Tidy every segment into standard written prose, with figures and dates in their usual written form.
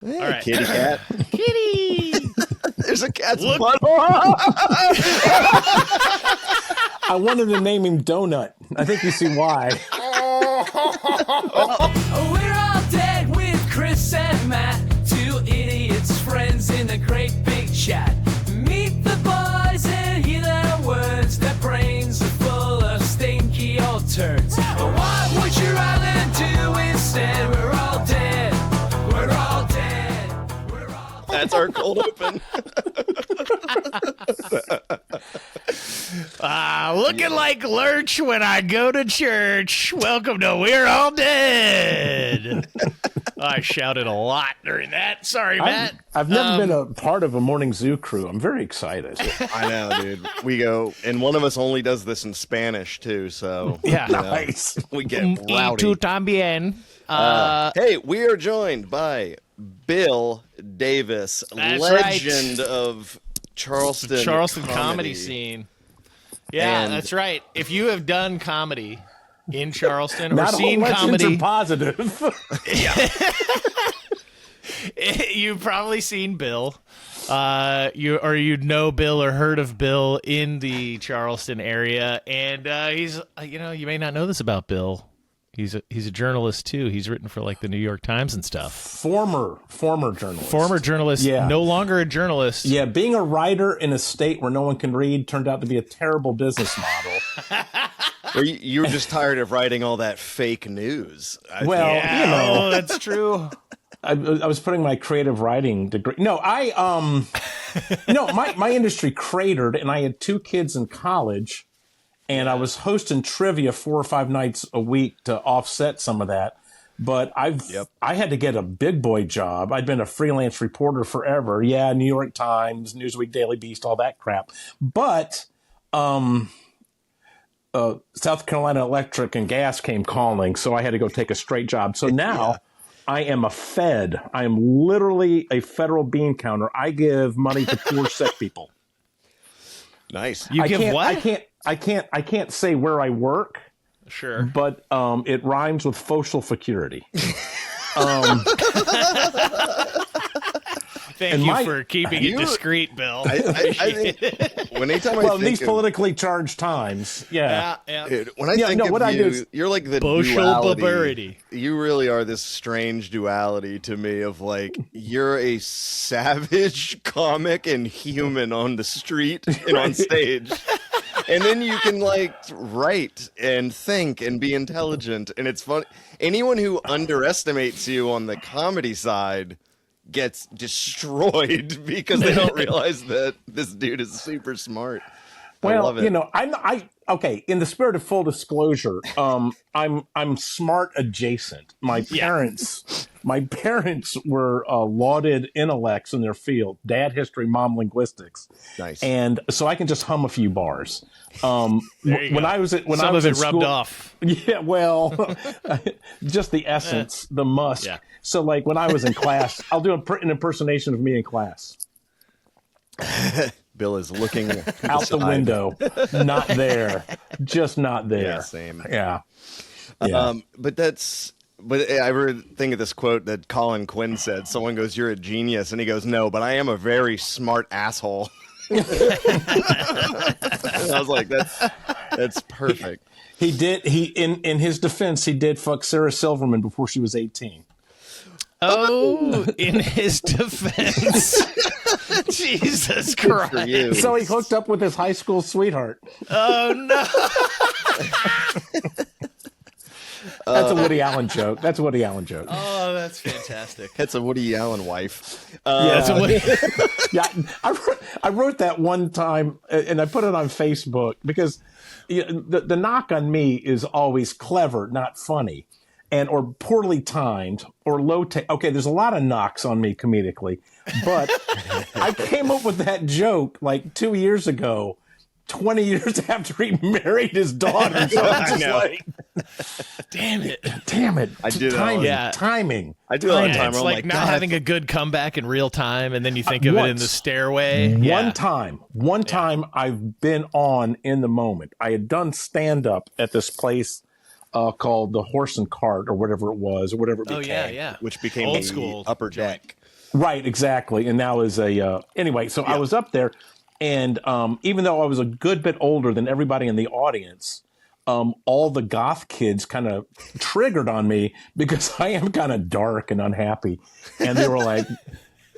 Hey, All right. kitty cat. Kitty. There's a cat's Look- butt. I wanted to name him Donut. I think you see why. We're all dead with Chris and Matt, two idiots, friends in a great big chat. Meet the boys and hear their words. Their brains are full of stinky old turds. But what would you rather do instead? We're all dead. We're all dead. We're all dead. That's our cold open. Looking like Lurch when I go to church. Welcome to We're All Dead. I shouted a lot during that. Sorry, Matt. I've never been a part of a morning zoo crew. I'm very excited. I know, dude. We go, and one of us only does this in Spanish too. So Yeah. you know, Nice. we get Y rowdy. tú también. Hey, we are joined by Bill Davis, That's legend of Charleston comedy scene. Yeah, And- that's right. If you have done comedy in Charleston or Not all seen legends comedy, are positive. you've probably seen Bill. You know Bill or heard of Bill in the Charleston area, and he's you may not know this about Bill. He's a journalist too. He's written for like the New York Times and stuff. Former journalist. Former journalist, Yeah. no longer a journalist. Yeah, being a writer in a state where no one can read turned out to be a terrible business model. Or you were just tired of writing all that fake news. Well, Yeah, you know, that's true. I was putting my creative writing degree. No, my industry cratered, and I had two kids in college, and I was hosting trivia 4 or 5 nights a week to offset some of that. But I had to get a big boy job. I'd been a freelance reporter forever. Yeah, New York Times, Newsweek, Daily Beast, all that crap. But South Carolina Electric and Gas came calling, so I had to go take a straight job. So now I am a Fed. I am literally a federal bean counter. I give money to poor sick people. Nice. You give can't, what? I can't say where I work, Sure. but it rhymes with social security. Thank you my- for keeping it discreet, Bill. I think anytime I Well, in think these politically charged times, yeah. dude, when I Yeah, think no, of what I do you, is- you're like the Social duality. barbarity. You really are this strange duality to me of like you're a savage comic and human on the street and on stage. And then you can like write and think and be intelligent, and it's fun. Anyone who underestimates you on the comedy side gets destroyed because they don't realize that this dude is super smart. I love it. Okay, in the spirit of full disclosure, I'm smart adjacent. My parents were lauded intellects in their field: dad history, mom linguistics. Nice. And so I can just hum a few bars. There you When go. I was at Some in of it rubbed school- off. Yeah, well, just the essence, the musk. Yeah. So, like when I was in class, I'll do an impersonation of me in class. Bill is looking Out the window, not there, just not there. Yeah, same. Yeah. But I ever think of this quote that Colin Quinn said. Someone goes, "You're a genius," and he goes, "No, but I am a very smart asshole." And I was like, "That's perfect." He did. In his defense, he did fuck Sarah Silverman before she was 18. Oh, in his defense. Jesus For Christ. you. So he hooked up with his high school sweetheart. Oh, no. That's a Woody Allen joke. Oh, that's fantastic. That's a Woody Allen wife. That's what Yeah, I wrote that one time, and I put it on Facebook because the knock on me is always clever, not funny, or poorly timed or low. Okay, there's a lot of knocks on me comedically, but I came up with that joke like 2 years ago. 20 years after he married his daughter. So I'm just know. like, damn it. damn it. I do that all timing, the- Yeah. timing. I do it all the Yeah, time. it's I'm like not God, having a good comeback in real time, and then you think of it in the Once. stairway. One time I've been on in the moment. I had done stand up at this place called the Horse and Cart or whatever it was, or whatever it Oh, became. yeah. which became Old the school upper joint. deck. Right, exactly. And now is a anyway. So I was up there, and even though I was a good bit older than everybody in the audience, all the goth kids kind of triggered on me because I am kind of dark and unhappy, and they were like.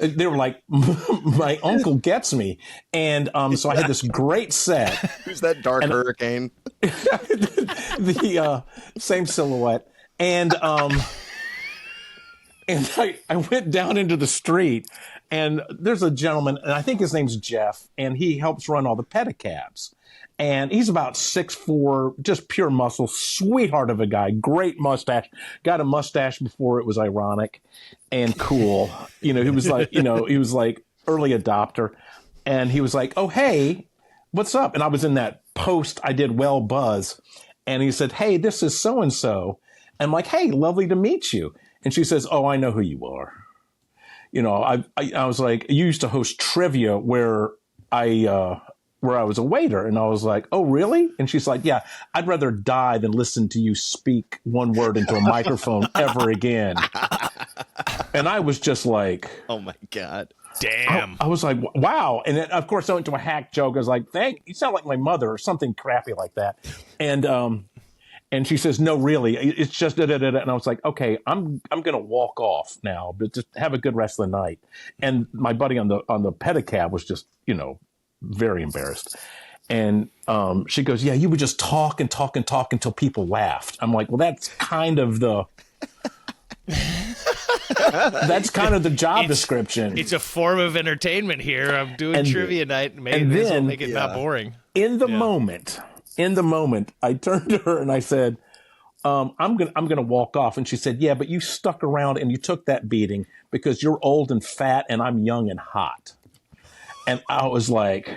My uncle gets me. And so I had this great set. Who's that dark hurricane? The same silhouette. And I went down into the street, and there's a gentleman, and I think his name's Jeff, and he helps run all the pedicabs. And he's about 6'4", just pure muscle, sweetheart of a guy, great mustache. Got a mustache before it was ironic and cool. He was like, he was like early adopter. And he was like, oh, hey, what's up? And I was in that post I did well buzz. And he said, hey, this is so-and-so. And I'm like, hey, lovely to meet you. And she says, oh, I know who you are. I was like, you used to host trivia where I was a waiter. And I was like, oh, really? And she's like, yeah, I'd rather die than listen to you speak one word into a microphone ever again. And I was just like, oh my God. Damn. I was like, wow. And then, of course, I went to a hack joke. I was like, you sound like my mother or something crappy like that. And she says, no, really, it's just da-da-da-da. And I was like, okay, I'm going to walk off now, but just have a good rest of the night. And my buddy on the pedicab was just, very embarrassed. And she goes, yeah, you would just talk and talk and talk until people laughed. I'm like, well, that's kind of the job description. It's a form of entertainment here. I'm doing trivia night. Maybe this will make it not boring. In the moment, I turned to her and I said, I'm gonna walk off. And she said, yeah, but you stuck around and you took that beating because you're old and fat and I'm young and hot. And I was like,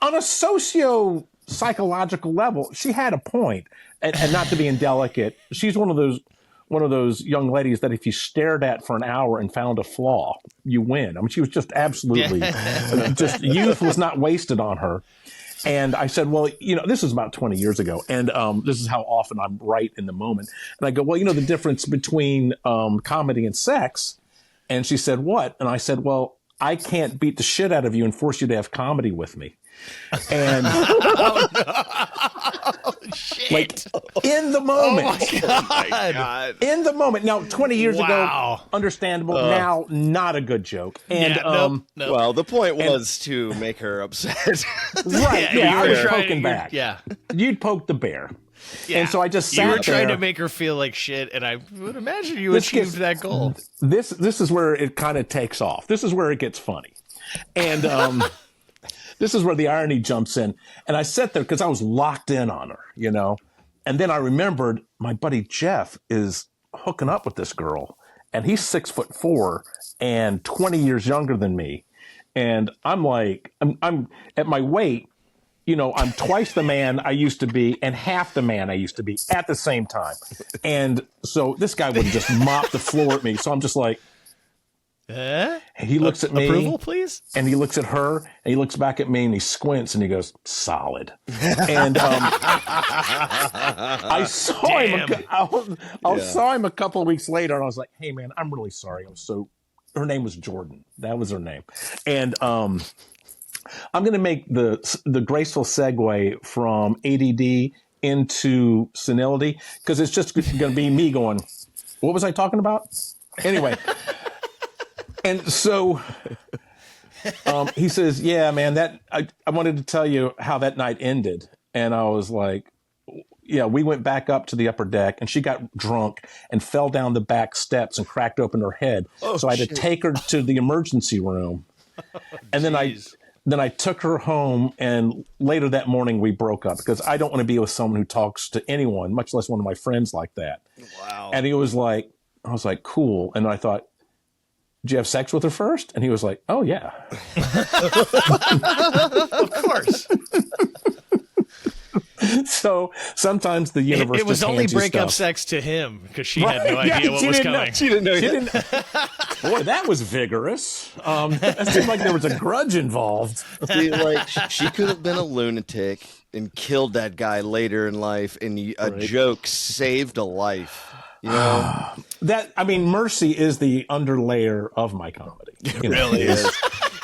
on a socio-psychological level, she had a point. And not to be indelicate, she's one of those young ladies that if you stared at for an hour and found a flaw, you win. I mean, she was just absolutely, just youth was not wasted on her. And I said, well, this is about 20 years ago. And this is how often I'm right in the moment. And I go, well, the difference between comedy and sex. And she said, what? And I said, well, I can't beat the shit out of you and force you to have comedy with me. And like in the moment, Oh my God. in the moment. Now, 20 years ago, understandable. Now, not a good joke. And nope. Well, the point was to make her upset. right, you I were was trying- poking back. Yeah. You'd poke the bear. Yeah. And so I just sat You were trying there. to make her feel like shit, and I would imagine you This achieved gets- that goal. This is where it kind of takes off. This is where it gets funny. And this is where the irony jumps in. And I sat there because I was locked in on her, And then I remembered my buddy Jeff is hooking up with this girl, and he's 6'4" and 20 years younger than me. And I'm like, I'm at my weight, I'm twice the man I used to be and half the man I used to be at the same time. And so this guy would just mop the floor at me. So I'm just like, he looks at me. Approval, please? And he looks at her, and he looks back at me, and he squints, and he goes, solid. And I saw him. I saw him a couple of weeks later, and I was like, hey, man, I'm really sorry. Her name was Jordan. That was her name. And I'm going to make the graceful segue from ADD into senility, because it's just going to be me going, what was I talking about? Anyway. And so he says, yeah, man, I wanted to tell you how that night ended. And I was like, yeah, we went back up to the upper deck, and she got drunk and fell down the back steps and cracked open her head. So I had to take her to the emergency room. And then I took her home, and later that morning we broke up because I don't want to be with someone who talks to anyone, much less one of my friends like that. Wow. And I was like, cool. And I thought, did you have sex with her first? And he was like, oh, yeah. Of course. So sometimes the universe It was just only hands you breakup stuff. sex to him because she Right, had no yeah, idea what she was didn't know. coming. She didn't know She yet. didn't. Boy, that was vigorous. It seemed like there was a grudge involved. See, like she could have been a lunatic and killed that guy later in life, and a joke saved a life. Mercy is the underlayer of my comedy. It really is.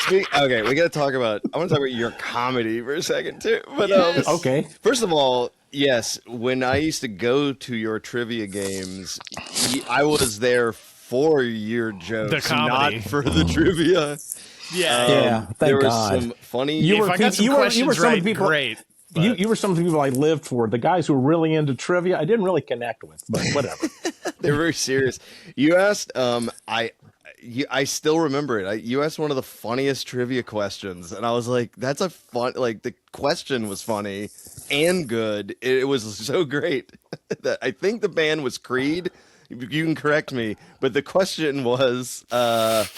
Okay, we got to talk about. I want to talk about your comedy for a second too. But okay. First of all, yes, when I used to go to your trivia games, I was there for your jokes, The comedy. not for the trivia. Yeah, thank there was God. some funny. If I got some questions right, great. But You were some of the people I lived for. The guys who were really into trivia, I didn't really connect with, but whatever. They're very serious. You asked, I still remember it. You asked one of the funniest trivia questions, and I was like, "That's a fun." Like the question was funny and good. It was so great that I think the band was Creed. You can correct me, but the question was, the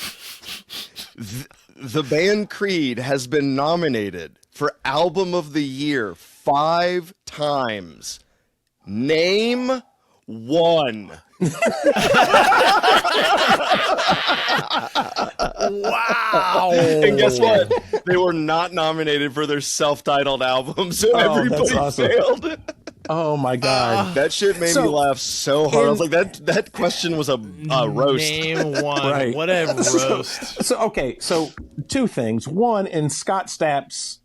band Creed has been nominated for Album of the Year 5 times. Name one. wow. And guess what? They were not nominated for their self-titled album, so everybody that's awesome. failed. Oh my God. That shit made me laugh so hard. I was like, that question was a roast. Name one. Right. What a roast. So two things. One, in Scott Stapp's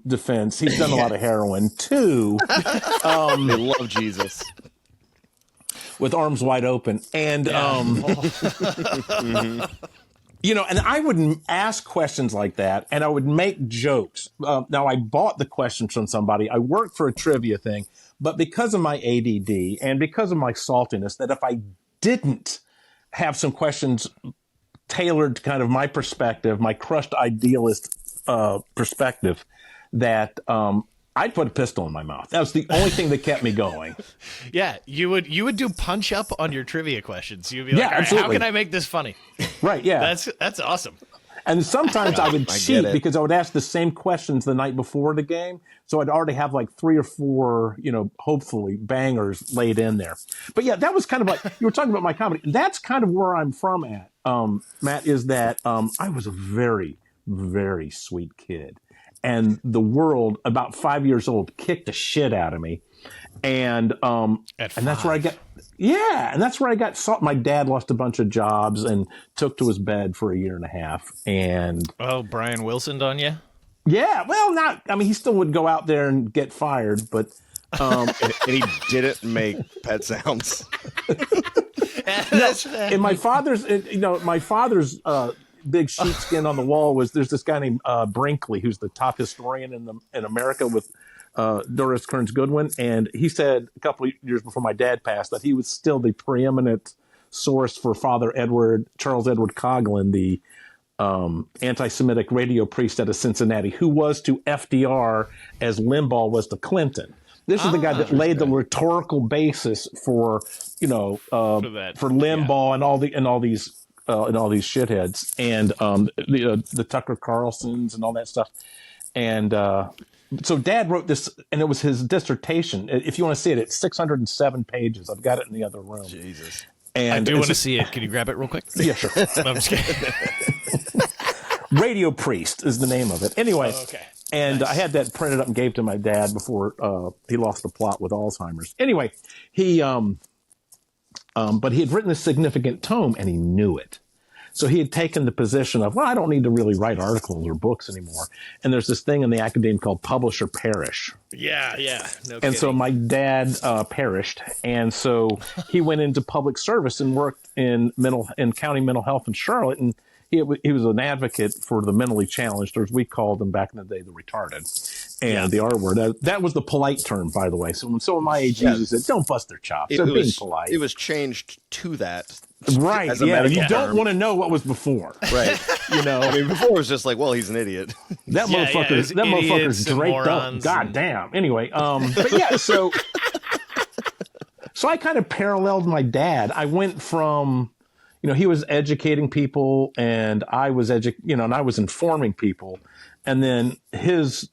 defense, he's done a lot of heroin. Two, They love Jesus. with Arms Wide Open. And, you know, and I would ask questions like that, and I would make jokes. Now, I bought the questions from somebody. I worked for a trivia thing, but because of my ADD and because of my saltiness, that if I didn't have some questions tailored to kind of my perspective, my crushed idealist perspective, that I'd put a pistol in my mouth. That was the only thing that kept me going. Yeah, you would do punch up on your trivia questions. You'd be like, Yeah, all right, how absolutely. can I make this funny? Right, yeah. That's awesome. And sometimes I would I get cheat it. because I would ask the same questions the night before the game. So I'd already have like 3 or 4, you know, hopefully bangers laid in there. But yeah, that was kind of like, you were talking about my comedy. That's kind of where I'm from at, Matt, is that I was a very, very sweet kid. And the world, about 5 years old, kicked the shit out of me. And that's where I got, and that's where I got salt. My dad lost a bunch of jobs and took to his bed for a year and a half. And Oh, Brian Wilson on you? yeah, well, he still would go out there and get fired, but And he didn't make pet sounds. and my father's big sheepskin on the wall was, there's this guy named Brinkley, who's the top historian in America with Doris Kearns Goodwin, and he said a couple of years before my dad passed that he was still the preeminent source for Father Charles Edward Coughlin, the anti-Semitic radio priest out of Cincinnati, who was to FDR as Limbaugh was to Clinton. This is the guy that laid the rhetorical basis for for Limbaugh and all these shitheads and the Tucker Carlsons and all that stuff. And so Dad wrote this, and it was his dissertation. If you want to see it, it's 607 pages. I've got it in the other room. Jesus. And I do want to see it. Can you grab it real quick? Yeah, sure. No, I'm just kidding. Radio Priest is the name of it. Anyway. Okay. And I had that printed up and gave to my dad before he lost the plot with Alzheimer's. Anyway, but he had written a significant tome, and he knew it. So he had taken the position of, well, I don't need to really write articles or books anymore. And there's this thing in the academy called publish or perish. Yeah. No And so kidding. my dad perished, and so he went into public service and worked in county mental health in Charlotte, and he was an advocate for the mentally challenged, or as we called them back in the day, the retarded, and the R word. That was the polite term, by the way. So when someone my age uses it, don't bust their chops. They're being polite. It was changed to that. Right? as a Yeah. medical You don't term. want to know what was before. Right. You know. I mean, before it was just like, well, he's an idiot. That Yeah, motherfucker, it's that idiots motherfucker's and draped up. morons God and- damn. Anyway, but yeah, so I kind of paralleled my dad. I went from, he was educating people, and I was and I was informing people, and then his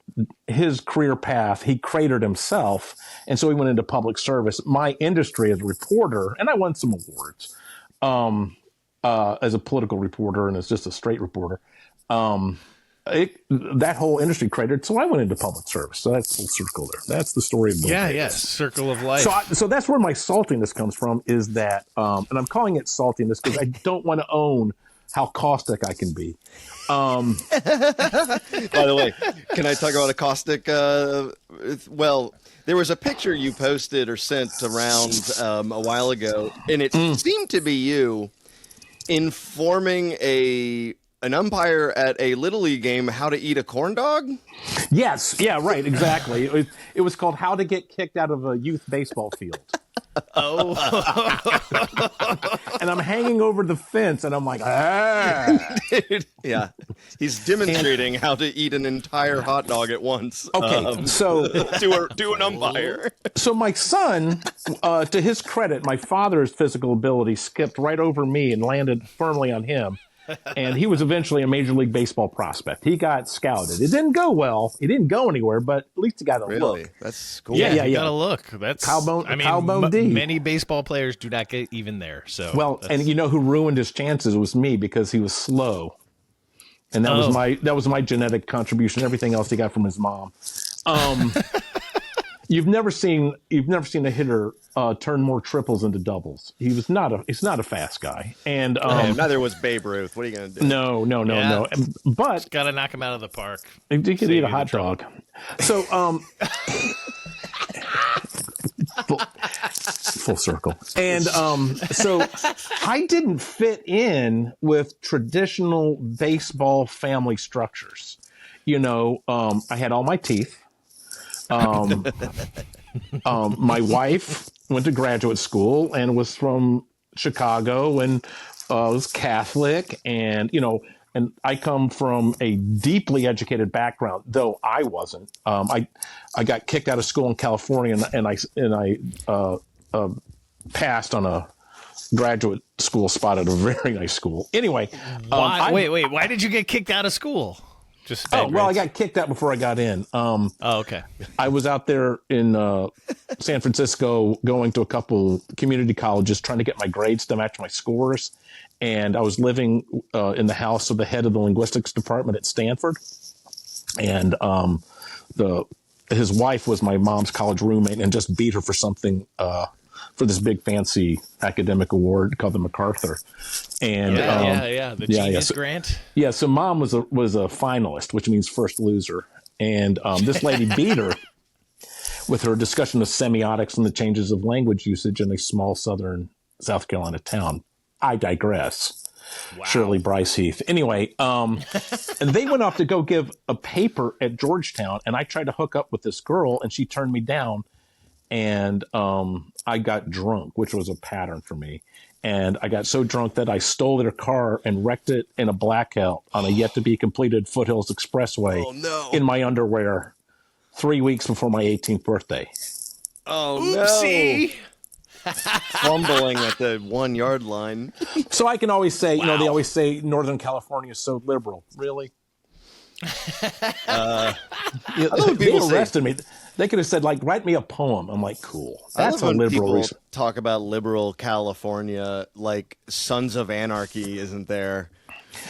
career path, he cratered himself, and so he went into public service. My industry as a reporter, and I won some awards. As a political reporter and as just a straight reporter, that whole industry cratered. So I went into public service. So that's full circle there. That's the story of Bill Yeah, Davis. yes. Circle of life. So that's where my saltiness comes from, is that, and I'm calling it saltiness because I don't want to own how caustic I can be. By the way, can I talk about a caustic? Well, there was a picture you posted or sent around a while ago, and it seemed to be you informing an umpire at a Little League game how to eat a corn dog. Yes. Yeah, right. Exactly. It was called How to Get Kicked Out of a Youth Baseball Field. Oh, And I'm hanging over the fence and I'm like, ah. Yeah, he's demonstrating how to eat an entire hot dog at once. Okay. So to an umpire. So my son, to his credit, my father's physical ability skipped right over me and landed firmly on him. And he was eventually a Major League Baseball prospect. He got scouted. It didn't go well. He didn't go anywhere, but at least he got a Really? look. That's cool. Yeah, you gotta look. That's Cowbone D. Many baseball players do not get even there. So Well, and you know who ruined his chances was me, because he was slow. And that was my genetic contribution. Everything else he got from his mom. You've never seen a hitter turn more triples into doubles. He's not a fast guy. And neither was Babe Ruth. What are you gonna do? No. But gotta knock him out of the park. you could eat a hot dog. So full circle. And so I didn't fit in with traditional baseball family structures. You know, I had all my teeth. My wife went to graduate school and was from Chicago and was Catholic, and and I come from a deeply educated background, though I wasn't. I got kicked out of school in California, and I passed on a graduate school spot at a very nice school. Anyway, Wait. Why did you get kicked out of school? Just I got kicked out before I got in. okay. I was out there in San Francisco going to a couple community colleges trying to get my grades to match my scores. And I was living in the house of the head of the linguistics department at Stanford. And his wife was my mom's college roommate and just beat her for something for this big fancy academic award called the MacArthur. And the Genius Grant. Yeah, so mom was a finalist, which means first loser. And this lady beat her with her discussion of semiotics and the changes of language usage in a small southern South Carolina town. I digress. Wow. Shirley Bryce Heath. Anyway, and they went off to go give a paper at Georgetown, and I tried to hook up with this girl, and she turned me down. And I got drunk, which was a pattern for me. And I got so drunk that I stole their car and wrecked it in a blackout on a yet-to-be-completed Foothills Expressway in my underwear 3 weeks before my 18th birthday. Oh, Oopsie. no. Fumbling at the 1 yard line. So I can always say, they always say Northern California is so liberal. Really? They arrested me. They could have said, write me a poem. I'm like, cool. That's a liberal people reason. Talk about liberal California, like Sons of Anarchy isn't there.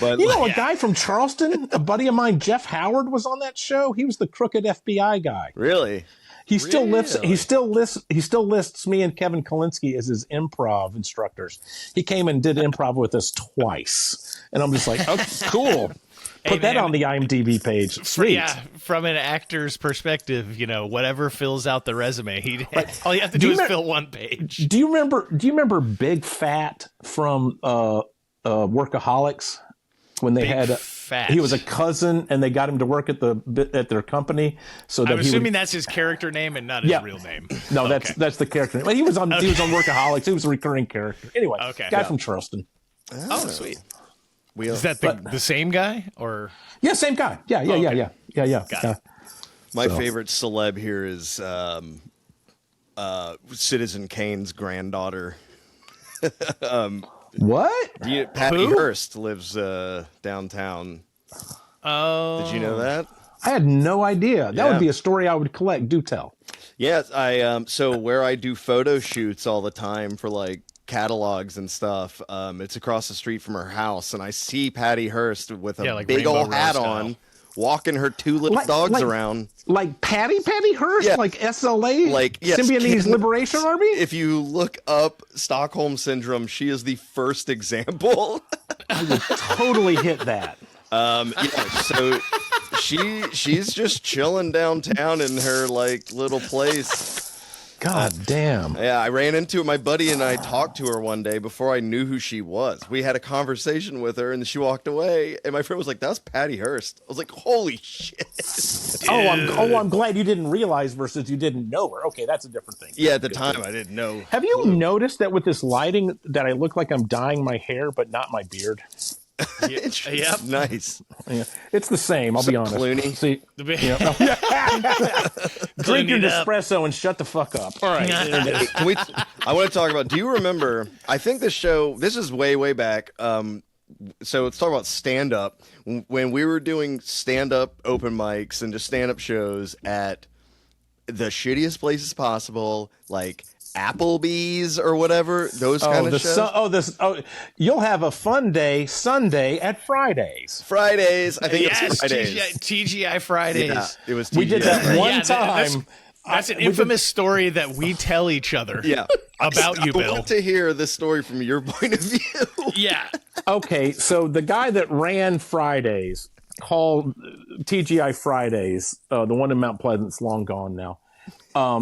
But a guy from Charleston, a buddy of mine, Jeff Howard, was on that show. He was the crooked FBI guy. Really? He still lists me and Kevin Kalinske as his improv instructors. He came and did improv with us twice. And I'm just like, oh, cool. Put that on the IMDb page. Sweet. Yeah, from an actor's perspective, whatever fills out the resume, all you have to do is fill one page. Do you remember Big Fat from Workaholics? When they he was a cousin, and they got him to work at their company. So that I'm assuming that's his character name and not his real name. No, that's the character name. But he was on Workaholics. He was a recurring character. Anyway, guy from Charleston. Oh, sweet. Is that the same guy or? Yeah, same guy. Yeah. My favorite celeb here is Citizen Kane's granddaughter. What? Patty Hearst lives downtown. Oh, did you know that? I had no idea. That would be a story I would collect. Do tell. Yes, so where I do photo shoots all the time for catalogs and stuff, it's across the street from her house, and I see Patty Hearst with a big old hat on, walking her 2 little dogs around. Like Patty Hearst, Yeah. like SLA, Like, yes, Symbionese Kim- Liberation Army. If you look up Stockholm Syndrome, she is the first example. I would totally hit that. Yeah, so she's just chilling downtown in her like little place. God damn. Yeah, I ran into it. My buddy and I talked to her one day before I knew who she was. We had a conversation with her, and then she walked away. And my friend was like, "That's Patty Hearst." I was like, "Holy shit!" I'm glad you didn't realize versus you didn't know her. Okay, that's a different thing. Yeah, at the time I didn't know. Have you noticed that with this lighting that I look like I'm dyeing my hair, but not my beard? Yep. Nice. Yeah, it's the same. I'll be honest. Clooney? See, drink your espresso and shut the fuck up. All right. Can we? I want to talk about. Do you remember? I think this show. This is way back. So let's talk about stand up. When we were doing stand up open mics and just stand up shows at the shittiest places possible, like Applebee's or whatever. Those kind of shows. You'll have a fun day Sunday at Fridays. Fridays. I think Yes, it's Fridays. TGI Fridays. Yeah, it was. We did that TGI. one Yeah, time. That's an infamous story that we tell each other. Yeah. About you, I Bill. want to hear this story from your point of view. Yeah. Okay, so the guy that ran Fridays, called TGI Fridays, the one in Mount Pleasant's long gone now,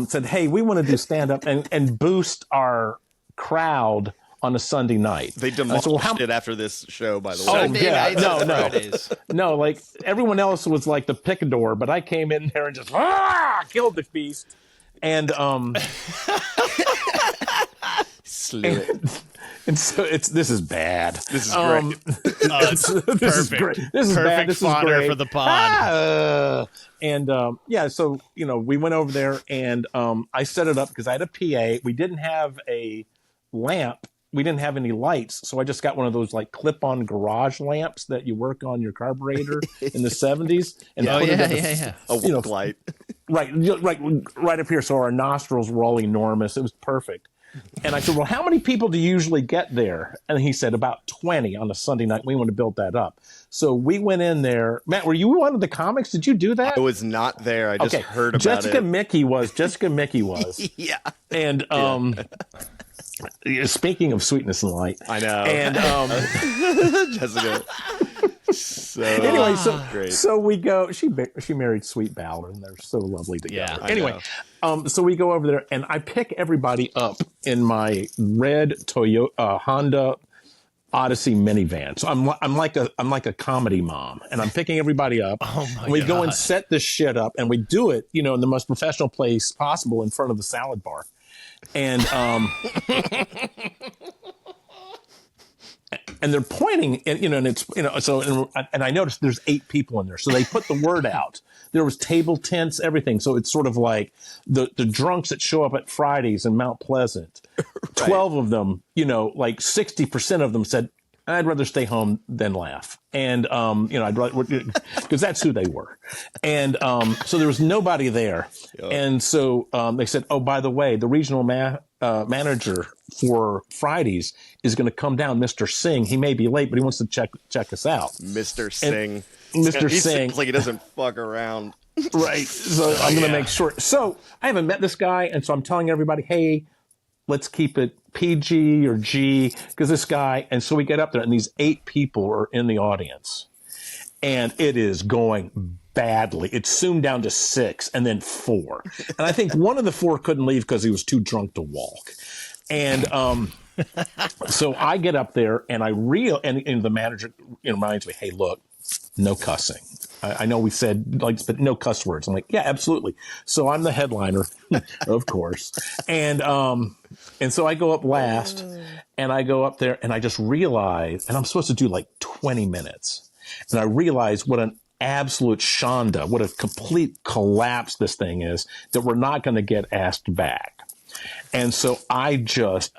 said, "Hey, we want to do stand up and boost our crowd on a Sunday night." They And I demolished said, "Well, it after this show, by the way. Oh, Sunday yeah. nights No, and no. Fridays. No, like everyone else was like the picador, but I came in there and just killed the feast. And Slew it. and so this is bad. This is great. It's This is perfect. great. This is Perfect bad. This is fodder great. for the pod. So we went over there and I set it up because I had a PA. We didn't have a lamp. We didn't have any lights, so I just got one of those like clip-on garage lamps that you work on your carburetor in the 70s. And put it at the- A walk light. right up here, so our nostrils were all enormous. It was perfect. And I said, "Well, how many people do you usually get there?" And he said, "About 20 on a Sunday night. We want to build that up." So we went in there. Matt, were you one of the comics? Did you do that? I was not there. I just heard about Jessica it. Mickey was. Yeah. And speaking of sweetness and light, I know. And Jessica. So anyway, great. so we go. She married Sweet Ballard, and they're so lovely together. Yeah, I Anyway, so we go over there, and I pick everybody up in my red Toyota Honda Odyssey minivan. So I'm like a comedy mom, and I'm picking everybody up. Oh my and we go and God. set this shit up, and we do it, in the most professional place possible in front of the salad bar, and and they're pointing, and it's so and I noticed there's 8 people in there, so they put the word out. There was table tents, everything. So it's sort of like the drunks that show up at Fridays in Mount Pleasant. 12 of them, like 60% of them said, "I'd rather stay home than laugh," and I'd rather, because that's who they were, and so there was nobody there, and so they said, "Oh, by the way, the regional manager for Fridays is going to come down, Mr. Singh. He may be late, but he wants to check us out." Mr. Singh. Mr. He Singh. seems like he doesn't fuck around. Right. So I'm going to make sure. So I haven't met this guy, and so I'm telling everybody, "Hey, let's keep it PG or G," because this guy. And so we get up there, and these 8 people are in the audience, and it is going badly. It's soon down to 6, and then 4. And I think one of the 4 couldn't leave because he was too drunk to walk. And so I get up there, and and the manager reminds me, "Hey, look, no cussing. I know we said but no cuss words." I'm like, "Yeah, absolutely." So I'm the headliner, of course. And so I go up last, and I go up there, and I just realize, and I'm supposed to do like 20 minutes. And I realize what an absolute shonda, what a complete collapse this thing is, that we're not going to get asked back. And so I just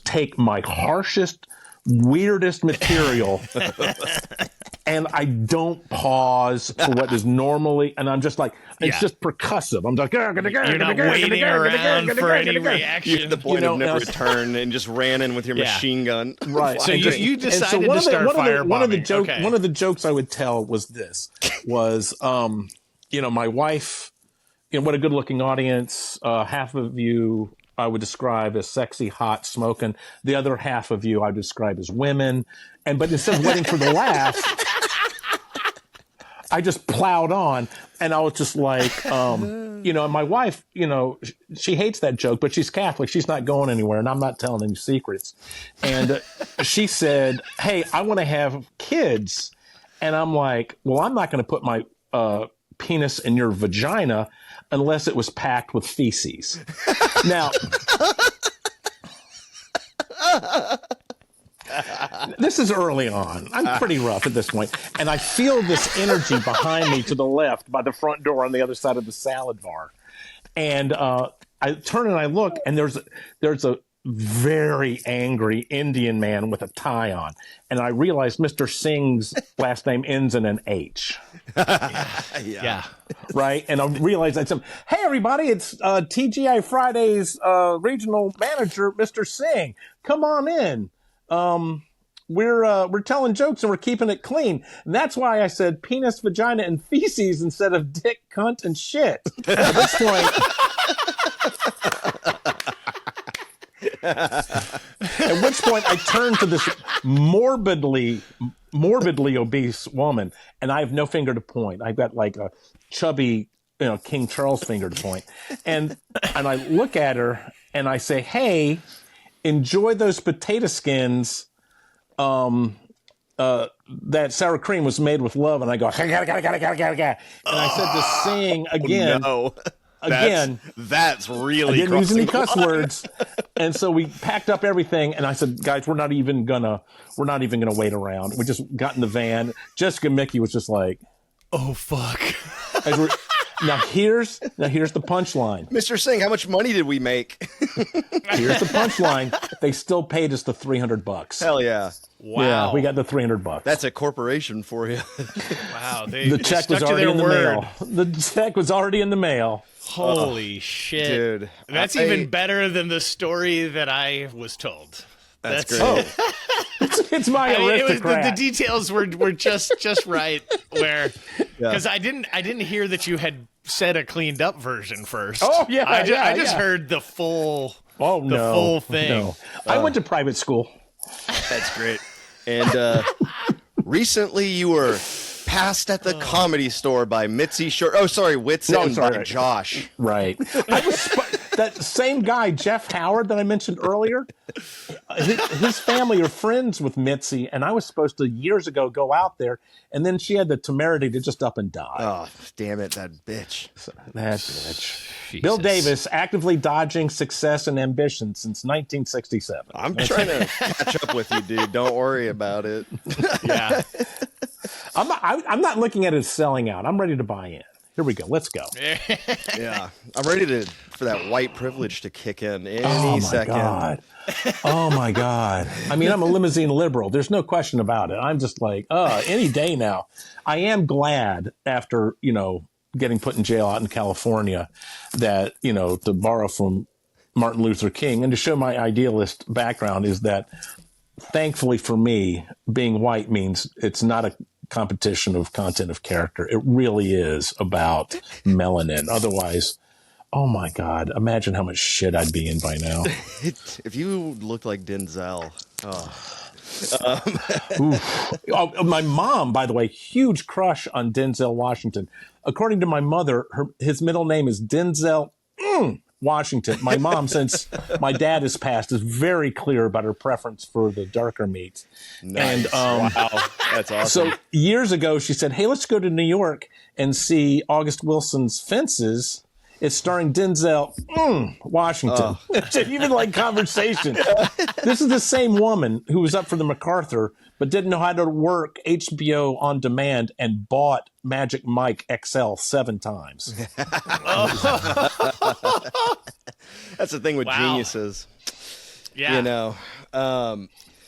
take my harshest, weirdest material and I don't pause for what is normally, and I'm just like, it's Yeah. just percussive. I'm like, You're not waiting around for any reaction. You're at the point know, of no and I- return and just ran in with your Yeah. machine gun. Right. So And you, just- you and so decided one to of the- start firebombing. one of the jokes I would tell was this: was my wife. What a good-looking audience. Half of you I would describe as sexy, hot, smoking. The other half of you I would describe as women. But instead of waiting for the laugh, I just plowed on, and I was just like, and my wife, she hates that joke, but she's Catholic. She's not going anywhere, and I'm not telling any secrets. And she said, "Hey, I want to have kids." And I'm like, "Well, I'm not going to put my penis in your vagina unless it was packed with feces." Now, this is early on. I'm pretty rough at this point. And I feel this energy behind me to the left by the front door on the other side of the salad bar. And I turn and I look, and there's a very angry Indian man with a tie on. And I realize Mr. Singh's last name ends in an H. Yeah. Right? And I realized I said, "Hey, everybody, it's TGI Fridays regional manager, Mr. Singh. Come on in. We're telling jokes and we're keeping it clean." And that's why I said penis, vagina, and feces instead of dick, cunt, and shit. At this point, at which point I turned to this morbidly obese woman, and I have no finger to point. I've got like a chubby, King Charles finger to point. And I look at her and I say, "Hey, enjoy those potato skins. That sour cream was made with love." And I go, "Gotta. And I said to Sing again. No. Again, That's really I didn't use any crossing cuss the line. words, and so we packed up everything. And I said, "Guys, we're not even gonna wait around." We just got in the van. Jessica Mickey was just like, Oh fuck. as we're, now here's the punchline. Mr. Singh, how much money did we make? Here's the punchline. They still paid us the $300. Hell yeah. Wow. Yeah, we got the $300. That's a corporation for you. wow. They the check stuck was to already their in the word. mail. The check was already in the mail. Holy shit, dude. That's I- even better than the story that I was told. That's great. Oh, it's my I mean, it was aristocrat. the details were just right where because I didn't hear that you had said a cleaned up version first. Oh, yeah, I yeah, just yeah. heard the full the full thing. No. I went to private school. That's great. And recently you were passed at the Comedy Store by Mitzi Short. Oh, sorry, Whitson No, sorry. by Josh. Right. I was that same guy, Jeff Howard, that I mentioned earlier. His family are friends with Mitzi, and I was supposed to years ago go out there, and then she had the temerity to just up and die. Oh, damn it, that bitch. That bitch. Jesus. Bill Davis actively dodging success and ambition since 1967. I'm trying to catch up with you, dude. Don't worry about it. Yeah. I'm not looking at it as selling out. I'm ready to buy in. Here we go. Let's go. Yeah. I'm ready for that white privilege to kick in any Oh my second. God. Oh my God. I mean, I'm a limousine liberal. There's no question about it. I'm just like, any day now. I am glad after, getting put in jail out in California that, to borrow from Martin Luther King and to show my idealist background is that thankfully for me, being white means it's not a competition of content of character. It really is about melanin. Otherwise, oh my God, imagine how much shit I'd be in by now. If you looked like Denzel. Oh, my mom, by the way, huge crush on Denzel Washington. According to my mother, his middle name is Denzel Washington. My mom, since my dad has passed, is very clear about her preference for the darker meats. Nice. And wow. That's awesome. so years ago, she said, "Hey, let's go to New York and see August Wilson's Fences. It's starring Denzel Washington." Even like conversation. This is the same woman who was up for the MacArthur, but didn't know how to work HBO on demand and bought Magic Mike XL 7 times. That's the thing with Wow. geniuses. Yeah.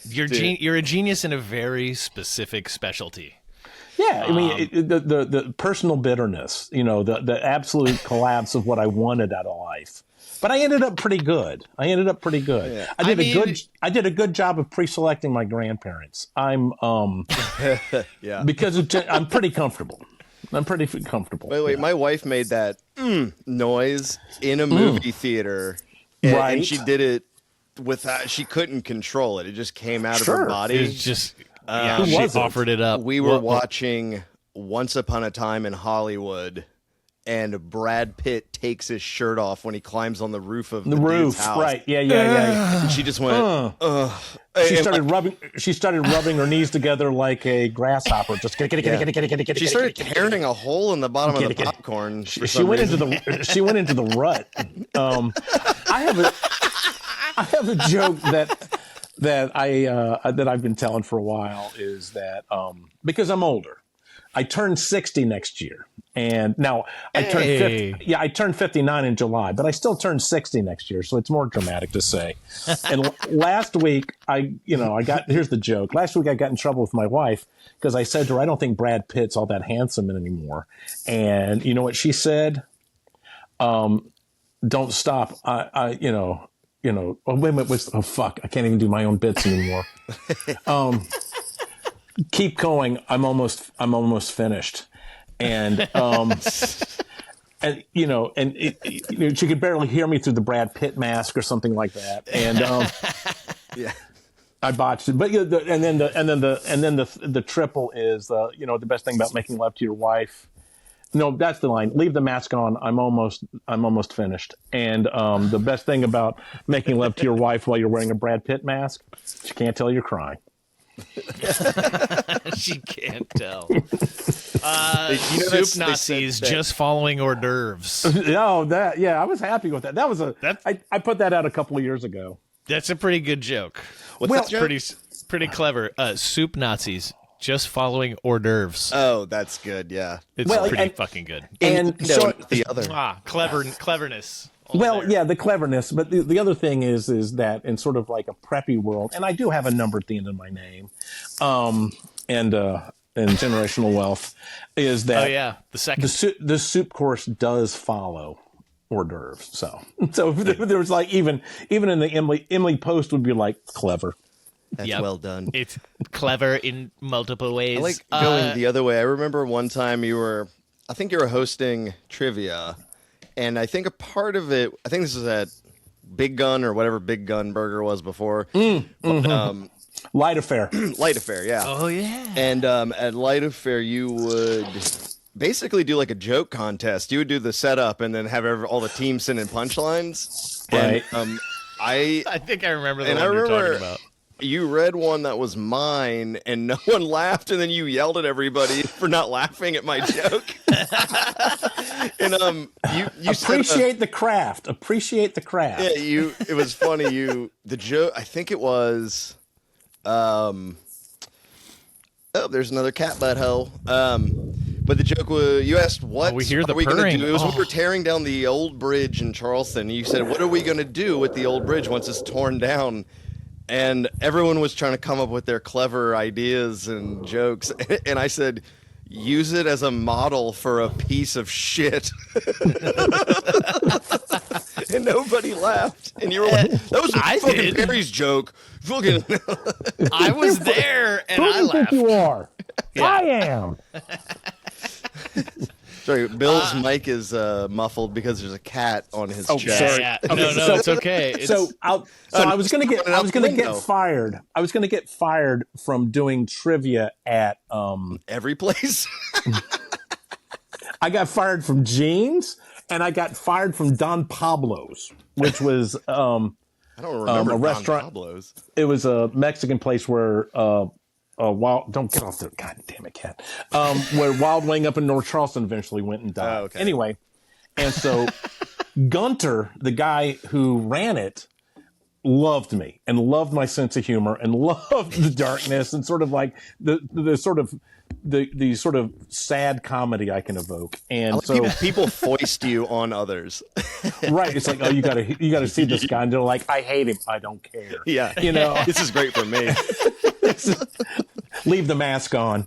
Dude. You're a genius in a very specific specialty. Yeah, I mean, the personal bitterness, the absolute collapse of what I wanted out of life. But I ended up pretty good. Yeah. I did a good job of pre-selecting my grandparents. I'm because I'm pretty comfortable. Wait, my wife made that noise in a movie theater, and she did it without. She couldn't control it. It just came out of her body. It's just she offered it up. We were watching Once Upon a Time in Hollywood, and Brad Pitt takes his shirt off when he climbs on the roof of the dude's house. Right? Yeah. And she just went. She started rubbing her knees together like a grasshopper. Just she started tearing a hole in the bottom of the popcorn. She went into the rut. I have a joke that I've been telling for a while is that because I'm older, I turned 60 next year, and now I turned 59 in July, but I still turned 60 next year, so it's more dramatic to say. And last week, here's the joke. Last week I got in trouble with my wife because I said to her, I don't think Brad Pitt's all that handsome anymore. And you know what she said? Don't stop. Oh, wait a minute. Oh, fuck. I can't even do my own bits anymore. Keep going. I'm almost finished. And, she could barely hear me through the Brad Pitt mask or something like that. And, I botched it. But, and then the triple is, the best thing about making love to your wife. No, that's the line. Leave the mask on. I'm almost finished. And the best thing about making love to your wife while you're wearing a Brad Pitt mask, she can't tell you're crying. She can't tell. Soup Nazis just following hors d'oeuvres. I was happy with that. That was I put that out a couple of years ago. That's a pretty good joke. That's pretty clever. Soup Nazis. Just following hors d'oeuvres. Oh, that's good. Yeah, it's pretty fucking good. And so the other cleverness. The cleverness. But the other thing is that in sort of like a preppy world, and I do have a number at the end of my name, and generational wealth, is that the second the soup course does follow hors d'oeuvres. So there was like even in the Emily Post would be like clever. That's well done. It's clever in multiple ways. I like going the other way. I remember one time you were hosting trivia, and I think a part of it, I think this was at Big Gun or whatever Big Gun Burger was before. Light Affair. Light Affair, yeah. Oh, yeah. And at Light Affair, you would basically do like a joke contest. You would do the setup and then have all the teams send in punchlines. Right. And I think I remember the one you're talking about. You read one that was mine, and no one laughed, and then you yelled at everybody for not laughing at my joke. And you appreciate the craft. Appreciate the craft. Yeah, it was funny. The joke. I think it was. Oh, there's another cat butthole. But the joke was, you asked, what we hear the are we going to do? It was Oh. when we were tearing down the old bridge in Charleston. And you said, what are we going to do with the old bridge once it's torn down? And everyone was trying to come up with their clever ideas and jokes. And I said, use it as a model for a piece of shit. And nobody laughed. And you were like, that was fucking Perry's joke. Fucking. I was there and I Who do you think laughed. you are? I am. Sorry, Bill's mic is muffled because there's a cat on his chest. sorry. Yeah. Okay, No, it's okay. I was gonna get window. fired. I was gonna get fired from doing trivia at Every place. I got fired from Jeans, and I got fired from Don Pablo's, which was I don't remember a Don restaurant. Pablo's. It was a Mexican place where don't get off there, god damn it, cat. Where Wild Wing up in North Charleston eventually went and died. Oh, okay. Anyway, and so Gunter, the guy who ran it, loved me and loved my sense of humor and loved the darkness and sort of like the sort of sad comedy I can evoke. And so people foist you on others. right, it's like, oh, you gotta see this guy, and they're like, I hate him, I don't care. Yeah, this is great for me. Leave the mask on.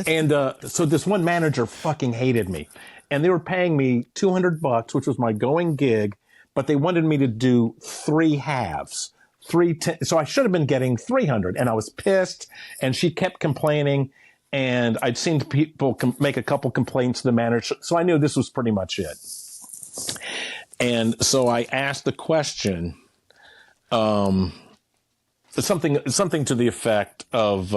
And so this one manager fucking hated me, and they were paying me $200, which was my going gig, but they wanted me to do 3 halves. So I should have been getting 300, and I was pissed, and she kept complaining, and I'd seen people make a couple complaints to the manager, so I knew this was pretty much it. And so I asked the question, something to the effect of,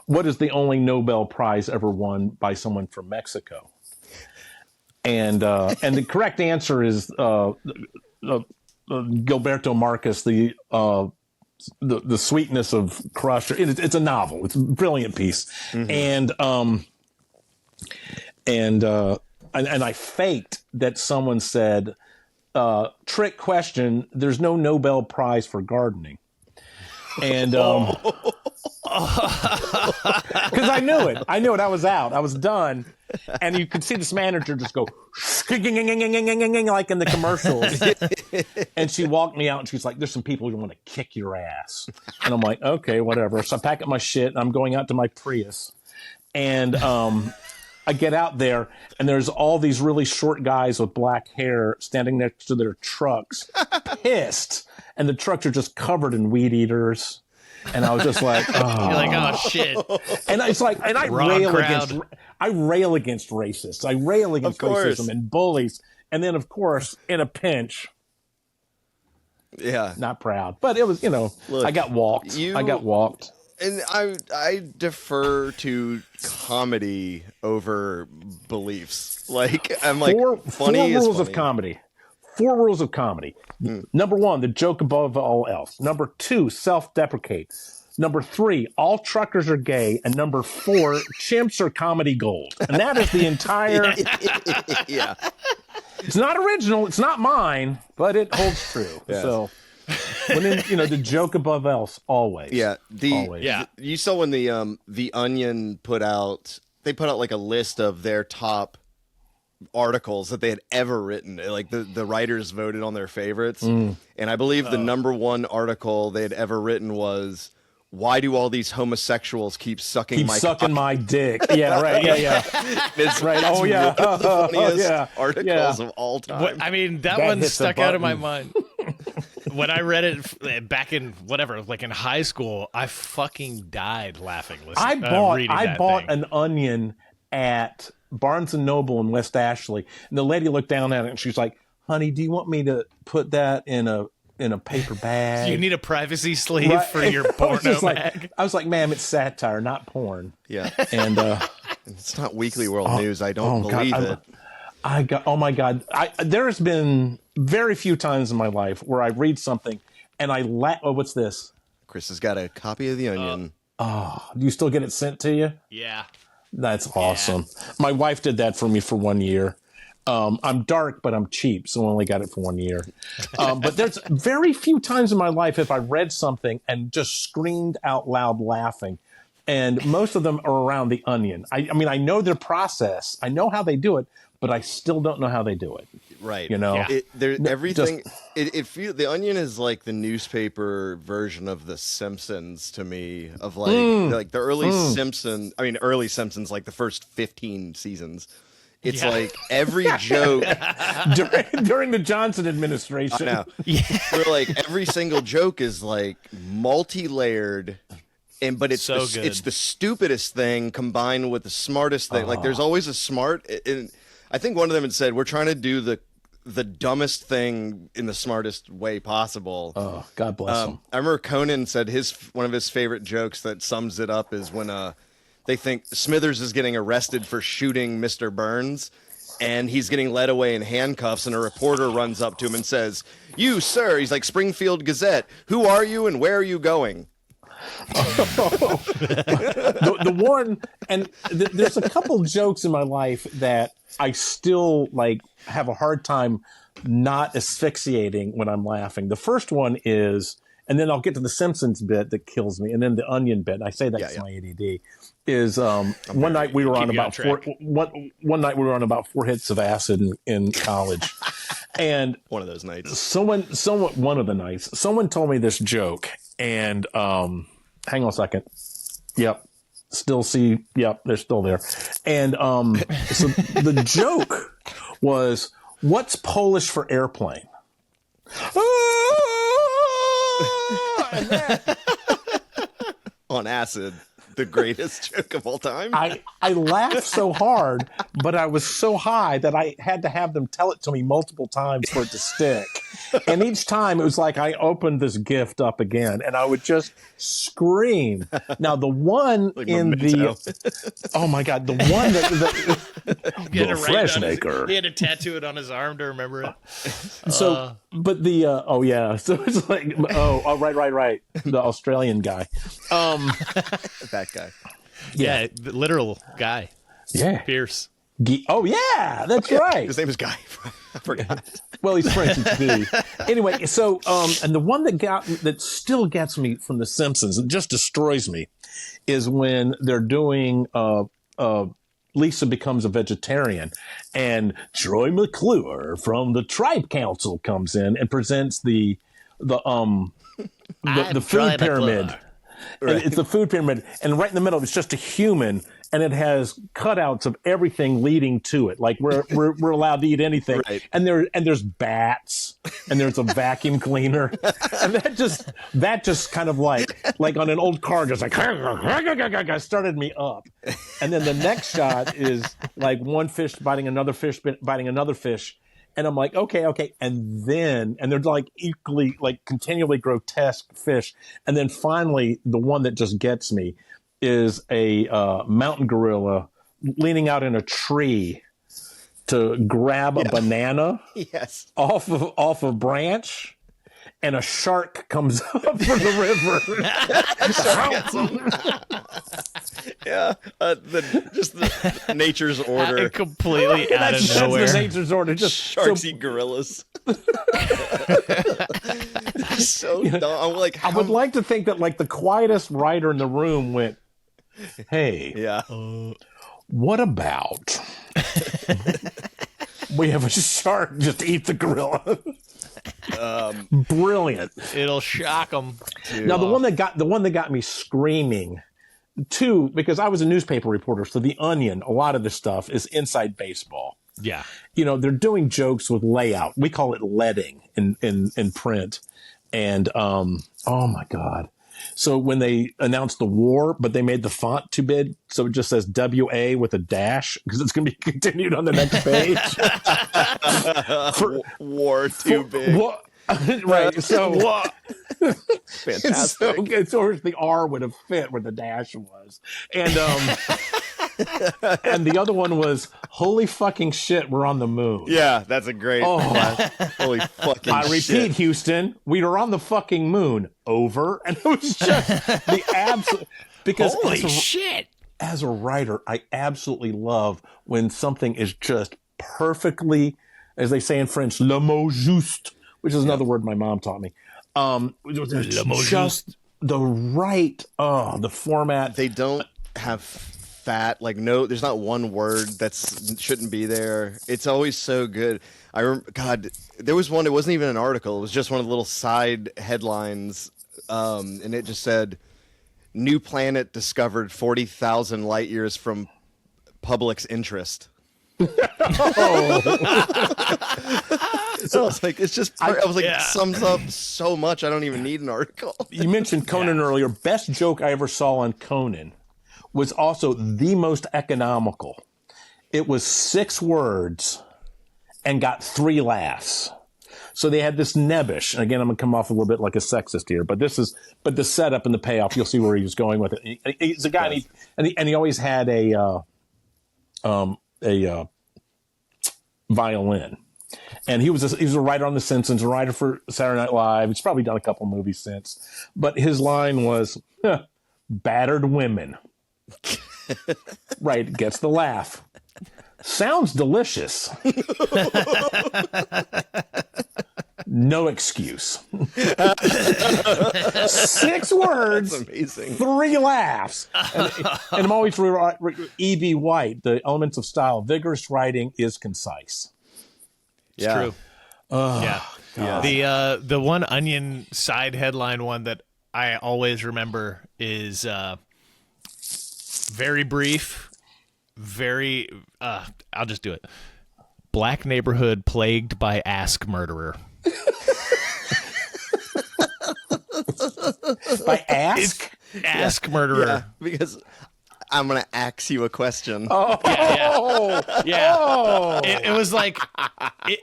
what is the only Nobel Prize ever won by someone from Mexico? And the correct answer is Gilberto Marcus, the Sweetness of Crush. It's a novel. It's a brilliant piece. Mm-hmm. And I faked that someone said, trick question, there's no Nobel Prize for gardening. And because I knew it. I was out. I was done. And you could see this manager just go like in the commercials. And she walked me out and she's like, there's some people who want to kick your ass. And I'm like, okay, whatever. So I pack up my shit and I'm going out to my Prius. And I get out there and there's all these really short guys with black hair standing next to their trucks, pissed. And the trucks are just covered in weed eaters. And I was just like, oh. You're like, oh shit. And it's like, and I rail against racists. I rail against racism and bullies. And then, of course, in a pinch, not proud. But it was, look, I got walked. And I defer to comedy over beliefs. Like, I'm like, funny is rules funny. of comedy. 4 rules of comedy. Number 1, the joke above all else. Number 2, self-deprecate. Number 3, all truckers are gay. And number 4, chimps are comedy gold. And that is the entire... Yeah. It's not original. It's not mine, but it holds true. Yes. So, the joke above else, always. Yeah. Always. You saw when the Onion put out like a list of their top articles that they had ever written. Like the writers voted on their favorites. And I believe the number 1 article they had ever written was, why do all these homosexuals keep sucking my dick? Yeah, right. Yeah. It's right. It's one of the funniest articles of all time. I mean, that one stuck out of my mind. When I read it back in like in high school, I fucking died laughing. I bought an Onion at Barnes and Noble in West Ashley, and the lady looked down at it and she's like, honey, do you want me to put that in a paper bag? You need a privacy sleeve for your porno bag. I was like, ma'am, it's satire, not porn. Yeah. And it's not Weekly World News. I don't believe it. Oh my God. There's been very few times in my life where I read something and I what's this? Chris has got a copy of The Onion. Do you still get it sent to you? Yeah. That's awesome. Yeah. My wife did that for me for 1 year. I'm dark, but I'm cheap, so I only got it for 1 year. But there's very few times in my life if I read something and just screamed out loud laughing. And most of them are around The Onion. I mean, I know their process. I know how they do it, but I still don't know how they do it. Right. Everything. The Onion is like the newspaper version of The Simpsons to me. Of like the early Simpsons. I mean, early Simpsons, like the first 15 seasons. It's like every joke during the Johnson administration. I know. Where like every single joke is like multi-layered. But it's it's the stupidest thing combined with the smartest thing. Like there's always a smart. And I think one of them had said, we're trying to do the dumbest thing in the smartest way possible. Oh, God bless him. I remember Conan said one of his favorite jokes that sums it up is when they think Smithers is getting arrested for shooting Mr. Burns, and he's getting led away in handcuffs, and a reporter runs up to him and says, "You, sir," he's like, "Springfield Gazette, who are you and where are you going?" the one, and there's a couple jokes in my life that I still like have a hard time not asphyxiating when I'm laughing. The first one is, and then I'll get to the Simpsons bit that kills me, and then the Onion bit. I say that's my ADD. Is one night we were on about 4 hits of acid in college, and one of those nights. Someone told me this joke, and hang on a second. Yep. still see. Yep, they're still there. And so the joke was, what's Polish for airplane? And that, On acid, the greatest joke of all time. I laughed so hard, but I was so high that I had to have them tell it to me multiple times for it to stick. And each time it was like I opened this gift up again, and I would just scream. Now the one Like in Memento. oh my god, the one that He had to the write it on his- Freshmaker. He had to tattoo it on his arm to remember it. So, but the oh yeah, so it's like oh right, the Australian guy. That guy. Yeah, the literal guy, Yeah. Pierce. Oh yeah, that's right. His name is Guy. I forgot. Well, he's French. It's Guy. Anyway, so and the one that still gets me from The Simpsons, it just destroys me, is when they're doing Lisa becomes a vegetarian, and Troy McClure from the Tribe Council comes in and presents the food pyramid. Right. It's a food pyramid, and right in the middle, it's just a human, and it has cutouts of everything leading to it. Like we're allowed to eat anything, Right. and there's bats, and there's a vacuum cleaner, and that just kind of like on an old car, just like started me up. And then the next shot is like one fish biting another fish, biting another fish. And I'm like, okay. And they're like equally, like continually grotesque fish. And then finally, the one that just gets me is a mountain gorilla leaning out in a tree to grab a banana Yes. off a branch. And a shark comes up from the river. Yeah. The nature's order. Completely out of That's nowhere. the nature's order. Just Sharks so, eat gorillas. So dumb. I'm like, I would like to think that like the quietest writer in the room went, "Hey, yeah. what about we have a shark just eat the gorilla?" Brilliant. It'll shock them. Now the one that got me screaming too, because I was a newspaper reporter, so The Onion, a lot of the stuff is inside baseball. Yeah. You know, they're doing jokes with layout. We call it leading in print. And oh my God. So when they announced the war, but they made the font too big, so it just says WA with a dash because it's going to be continued on the next page. War too big. What? Right. So what? Fantastic. So the R would have fit where the dash was, and and the other one was holy fucking shit, we're on the moon. Yeah, that's a great. Holy fucking I repeat, shit. Houston, we are on the fucking moon. Over, and it was just the absolute because Holy shit. as a writer, I absolutely love when something is just perfectly, as they say in French, le mot juste, which is another word my mom taught me. Le mot juste. The right, the format. They don't have fat. Like no, there's not one word shouldn't be there. It's always so good. I remember, God, there was one. It wasn't even an article. It was just one of the little side headlines, and it just said, "New planet discovered 40,000 light years from public's interest." So I was like, it's just. I was like, Yeah. sums up so much. I don't even need an article. You mentioned Conan earlier. Best joke I ever saw on Conan was also the most economical. It was 6 words and got 3 laughs. So they had this nebbish, and again, I'm gonna come off a little bit like a sexist here, but the setup and the payoff, you'll see where he was going with it. He's a guy, and he always had a violin, and he was a writer on The Simpsons, a writer for Saturday Night Live. He's probably done a couple movies since, but his line was, "Battered women." Right, gets the laugh. Sounds delicious. No excuse. 6 words, That's amazing. 3 laughs. And I'm always E.B. White, The Elements of Style. Vigorous writing is concise. Yeah. True. Yeah. The one Onion side headline one that I always remember is Very brief. Very. I'll just do it. Black neighborhood plagued by ask murderer. By ask? Ask murderer. Yeah, because I'm gonna ask you a question. Oh, Yeah. It was like it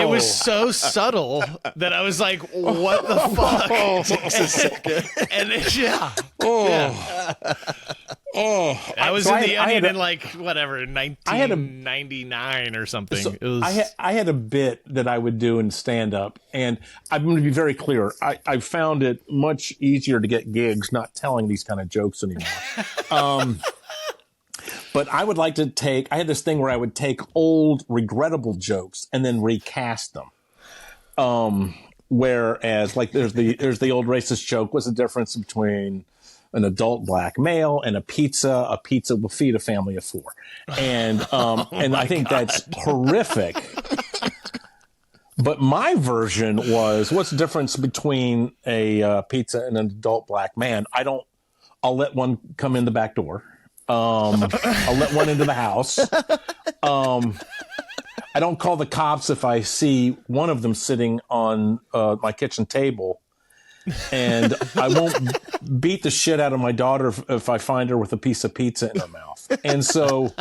was so subtle that I was like, what the fuck? Takes a second. And then, yeah. I was So in the I had Onion a- in like whatever 1999 or something. So It was I had a bit that I would do in stand up, and I'm going to be very clear. I found it much easier to get gigs not telling these kind of jokes anymore. But I would like to I had this thing where I would take old regrettable jokes and then recast them. Whereas like there's the old racist joke. What's the difference between an adult black male and a pizza? A pizza will feed a family of 4. And and I think that's horrific. But my version was, what's the difference between a pizza and an adult black man? I'll let one come in the back door. I'll let one into the house. I don't call the cops if I see one of them sitting on my kitchen table. And I won't beat the shit out of my daughter if I find her with a piece of pizza in her mouth. And so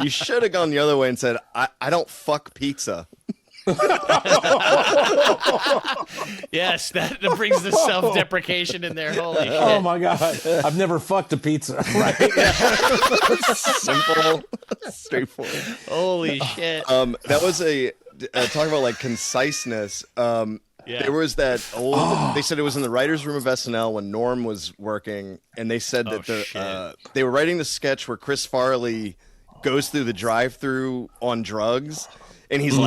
You should have gone the other way and said, I don't fuck pizza. yes, that brings the self-deprecation in there. Holy shit. oh my God, I've never fucked a pizza. Right? Simple, straightforward. Holy shit. That was talk about like conciseness. Yeah. There was that old. They said it was in the writers' room of SNL when Norm was working, and they said that they were writing the sketch where Chris Farley goes through the drive-through on drugs, and he's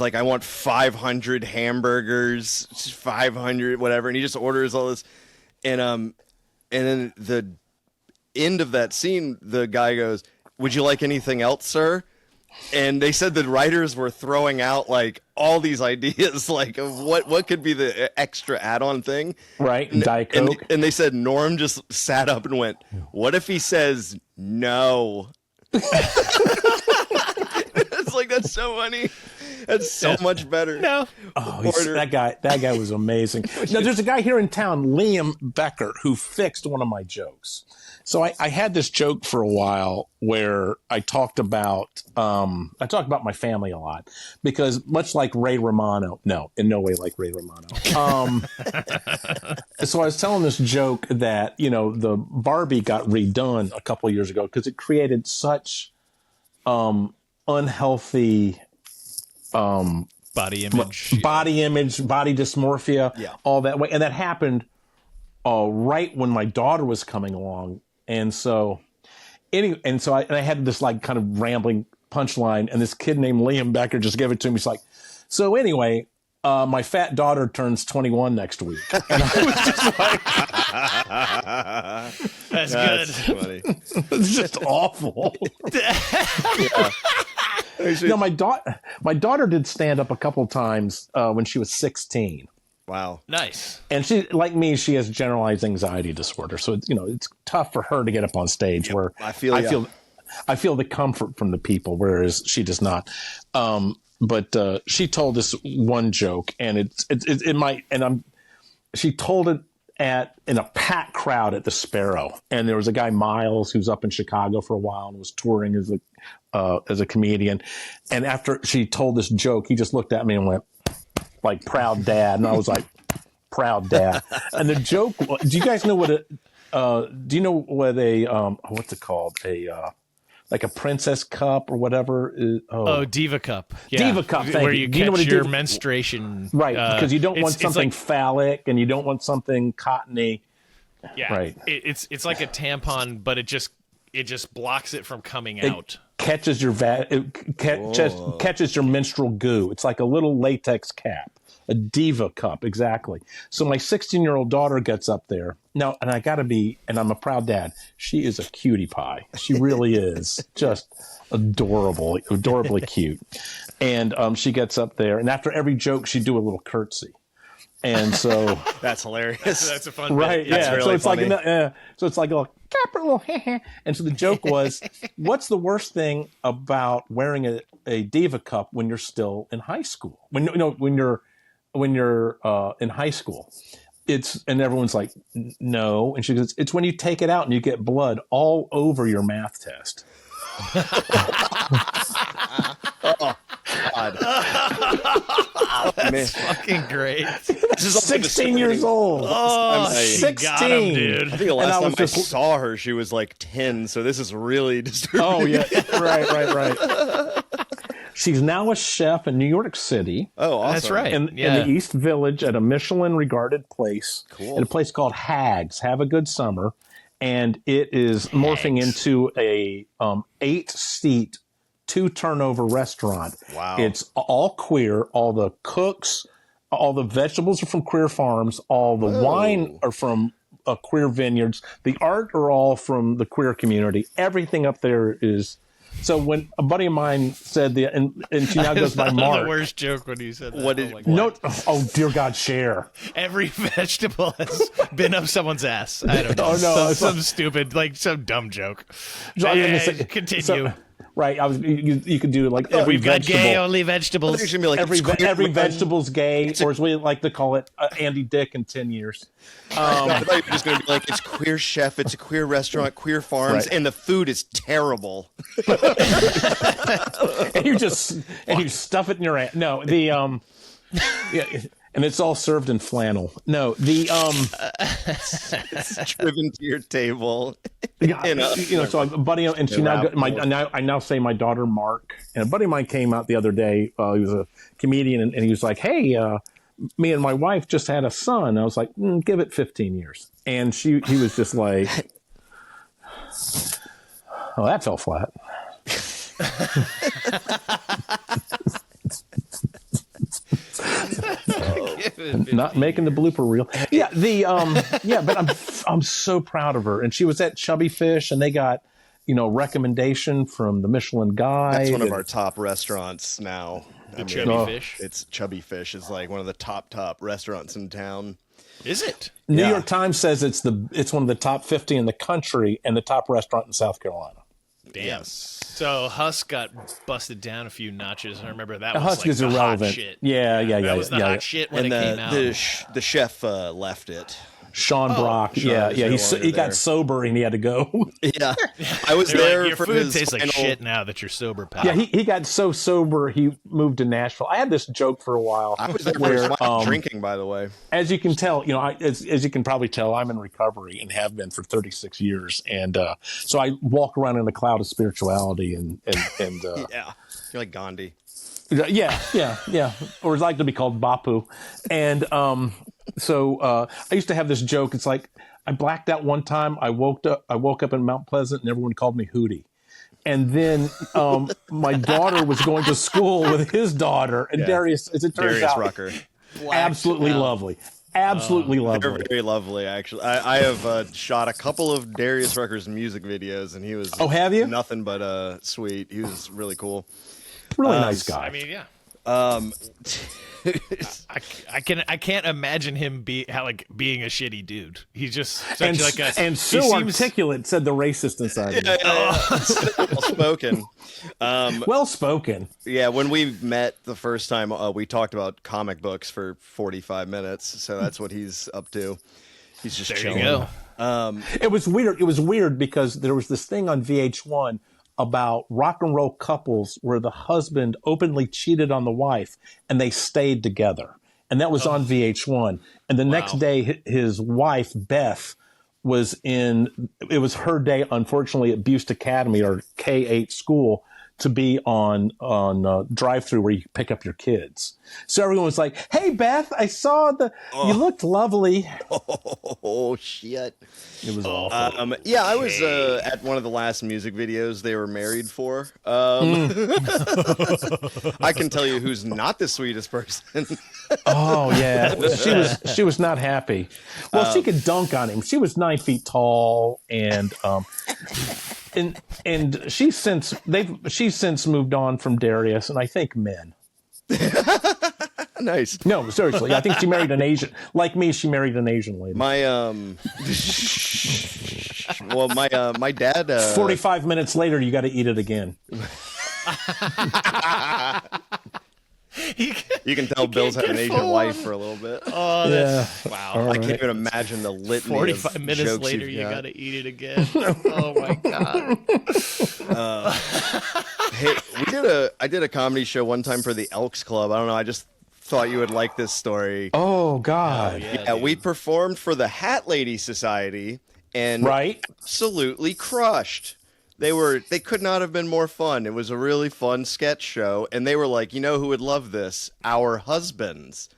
like, I want 500 hamburgers, 500 whatever, and he just orders all this, and then the end of that scene, the guy goes, "Would you like anything else, sir?" And they said the writers were throwing out like all these ideas, like of what could be the extra add-on thing, Right? Diet Coke. and they said Norm just sat up and went, "What if he says no?" It's like, that's so funny. That's so much better. No. Oh, that guy was amazing. Now, there's a guy here in town, Liam Becker, who fixed one of my jokes. So I had this joke for a while where I talked about my family a lot, because much like Ray Romano, no, in no way like Ray Romano. So I was telling this joke that, the Barbie got redone a couple of years ago because it created such unhealthy Body image. body dysmorphia, all that way. And that happened right when my daughter was coming along. And so I had this like kind of rambling punchline, and this kid named Liam Becker just gave it to me. He's like, so anyway, my fat daughter turns 21 next week. And I was just like, That's good. Funny. it's just awful. No, my daughter did stand up a couple times when she was 16. Wow. Nice. And she, like me, she has generalized anxiety disorder. So, it's tough for her to get up on stage where I feel the comfort from the people, whereas she does not. But she told this one joke, and she told it in a packed crowd at the Sparrow. And there was a guy, Miles, who's up in Chicago for a while and was touring as a comedian. And after she told this joke, he just looked at me and went, like, proud dad. And I was like, proud dad. And the joke, do you guys know what's it called? Like a princess cup or whatever. Diva Cup. Yeah. Diva Cup, thank where you. you Do you know catch what a your diva- menstruation. Right, because you don't want it's something like, phallic, and you don't want something cottony. yeah, Right. It's like a tampon, but it just blocks it from coming out. Catches your catches your menstrual goo. It's like a little latex cap, a diva cup, exactly. So my 16-year-old daughter gets up there now, and I'm a proud dad. She is a cutie pie. She really is, just adorably cute. And she gets up there, and after every joke, she'd do a little curtsy. And so, That's hilarious. That's a fun right, bit. yeah. That's So really it's funny. so it's like a little, and so the joke was, what's the worst thing about wearing a diva cup when you're still in high school? When you're in high school, and everyone's like, no, and she goes, it's when you take it out and you get blood all over your math test. God. Oh, man. Fucking great. This is also 16 years old. Oh, I- she got him, 16. dude. I think the And last I time was just- I saw her, she was like 10. So this is really disturbing. Oh yeah, right. She's now a chef in New York City, Oh, awesome. That's right. in Yeah. the East Village at a Michelin-regarded place, Cool. at a place called Hags. Have a good summer, and it is morphing into a 8-seat, 2-turnover restaurant. Wow. It's all queer. All the cooks, all the vegetables are from queer farms. All the wine are from queer vineyards. The art are all from the queer community. Everything up there is. So when a buddy of mine said and she now goes by The Mark. worst joke when you said that. What did- Oh my God. No, oh dear God, share. Every vegetable has been up someone's ass. I don't know. Oh, no, it's some stupid, like some dumb joke. So I'm gonna say- Continue. so- right, you could do like every We've got vegetable. gay only I vegetables. think she's gonna be like, Every it's queer every women. vegetable's gay, or as we like to call it, Andy Dick in 10 years. I thought you were just gonna be like, it's queer chef, it's a queer restaurant, queer farms, Right. and the food is terrible. And you stuff it in your ass. No, the yeah, and it's all served in flannel. No, the It's driven to your table. so a buddy and she now I now say my daughter Mark, and a buddy of mine came out the other day. He was a comedian, and he was like, "Hey, me and my wife just had a son." I was like, "Give it 15 years," and he was just like, "Oh, that fell flat." Not making the blooper reel. Yeah, but I'm so proud of her. And she was at Chubby Fish, and they got recommendation from the Michelin Guide. That's one of our top restaurants now. The Chubby Fish. It's Chubby Fish is like one of the top restaurants in town. Is it? New Yeah. York Times says it's one of the top 50 in the country and the top restaurant in South Carolina. Damn. Yes. So Husk got busted down a few notches. I remember that was Husk like is the irrelevant. hot shit. Yeah. That was the hot shit when And it came out. the chef left it. Sean Brock. Sean is no He longer got there. sober and he had to go. Yeah, I was They're there like, your for food his tastes like final- shit now that you're sober, pal. Yeah, he got so sober he moved to Nashville. I had this joke for a while. I was there for his where, final drinking, by the way. as you can tell, as you can probably tell, I'm in recovery and have been for 36 years, and so I walk around in a cloud of spirituality and Yeah, you're like Gandhi. yeah, or as I like to be called Bapu, and so I used to have this joke. It's like I blacked out one time. I woke up in Mount Pleasant, and everyone called me Hootie. And then my daughter was going to school with his daughter, and Yeah. Darius, as it turns Darius out, Rucker. absolutely lovely. Absolutely They're lovely. very lovely, actually. I have shot a couple of Darius Rucker's music videos, and he was have you? nothing but sweet. He was really cool. Really nice guy. I mean, yeah. Um, I can't imagine him being a shitty dude. He's just such and like a and so he seems- articulate, said the racist inside of me. well spoken. Well spoken. Yeah, when we met the first time, we talked about comic books for 45 minutes. So that's what he's up to. He's just There chilling. you go. It was weird. It was weird because there was this thing on VH1 about rock and roll couples where the husband openly cheated on the wife and they stayed together. And that was on VH1. And the next day, his wife, Beth, it was her day, unfortunately, at Buste Academy or K-8 school to be on drive-through where you pick up your kids. So everyone was like, "Hey, Beth, I saw you looked lovely." Oh, shit. It was awful. Yeah, I was at one of the last music videos they were married for. I can tell you who's not the sweetest person. Oh yeah, she was not happy. Well, she could dunk on him. She was 9 feet tall, and she's since moved on from Darius, and I think men. Nice. No, seriously. I think she married an Asian. Like me, she married an Asian lady. My well, my dad. 45 minutes later, you got to eat it again. You can tell Bill's had an Asian wife for a little bit. Oh, that's, wow. All I can't right. even imagine the litany. 45 of minutes jokes later, you've you got. got to eat it again. Oh, my God. Hey, I did a comedy show one time for the Elks Club. I don't know. I just thought you would like this story. Oh, God. Yeah, we performed for the Hat Lady Society and Right? absolutely crushed. They could not have been more fun. It was a really fun sketch show, and they were like, you know who would love this? Our husbands.